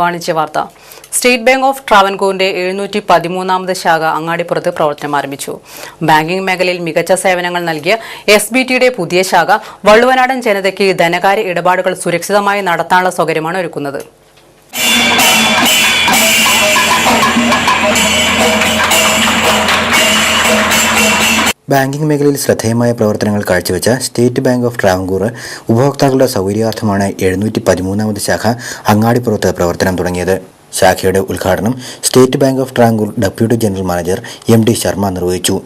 വാണിജ്യ വാർത്ത. State Bank of ട്രാവൻകൂറിന്റെ 713ാമത് ശാഖ അങ്ങാടിപ്പുറത്ത് പ്രവർത്തനം ആരംഭിച്ചു. ബാങ്കിംഗ് മേഖലയിൽ മികച്ച സേവനങ്ങൾ നൽകിയ SBTയുടെ പുതിയ ശാഖ വള്ളുവനാടൻ ജനതയ്ക്ക് ധനകാര്യ ഇടപാടുകൾ സുരക്ഷിതമായി നടത്താനുള്ള സൗകര്യമാണ് ഒരുക്കുന്നത്. ബാങ്കിംഗ് മേഖലയിൽ ശ്രദ്ധേയമായ പ്രവർത്തനങ്ങൾ കാഴ്ചവെച്ച സ്റ്റേറ്റ് ബാങ്ക് ഓഫ് ട്രാവൻകൂർ ഉപഭോക്താക്കളുടെ സൗകര്യാർത്ഥമാണ് 713ാമത് ശാഖ അങ്ങാടിപ്പുറത്ത് പ്രവർത്തനം തുടങ്ങിയത്. ശാഖയുടെ ഉദ്ഘാടനം State Bank of Travancore deputy general manager MD Sharma നിർവഹിച്ചു.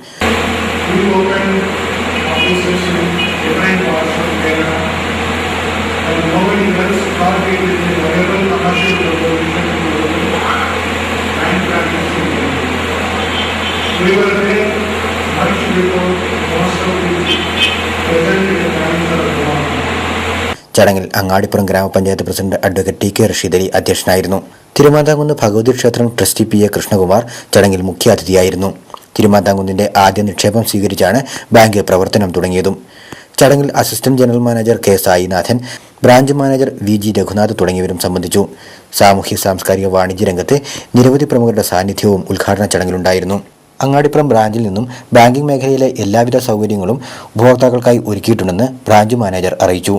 ചടങ്ങിൽ അങ്ങാടിപ്പുറം ഗ്രാമപഞ്ചായത്ത് president advocate TK Rasheed Ali അധ്യക്ഷനായിരുന്നു. തിരുമാന്താംകുന്ന് ഭഗവതി ക്ഷേത്രം ട്രസ്റ്റി PA കൃഷ്ണകുമാർ ചടങ്ങിൽ മുഖ്യാതിഥിയായിരുന്നു. തിരുമാന്താംകുന്നിന്റെ ആദ്യ നിക്ഷേപം സ്വീകരിച്ചാണ് ബാങ്ക് പ്രവർത്തനം തുടങ്ങിയതും. ചടങ്ങിൽ assistant general manager K Sainathan, branch manager VG Raghunath തുടങ്ങിയവരും സംബന്ധിച്ചു. സാമൂഹ്യ സാംസ്കാരിക വാണിജ്യ രംഗത്തെ നിരവധി പ്രമുഖരുടെ സാന്നിധ്യവും ഉദ്ഘാടന ചടങ്ങിലുണ്ടായിരുന്നു. അങ്ങാടിപ്പുറം ബ്രാഞ്ചിൽ നിന്നും ബാങ്കിംഗ് മേഖലയിലെ എല്ലാവിധ സൗകര്യങ്ങളും ഉപഭോക്താക്കൾക്കായി ഒരുക്കിയിട്ടുണ്ടെന്ന് ബ്രാഞ്ച് മാനേജർ അറിയിച്ചു.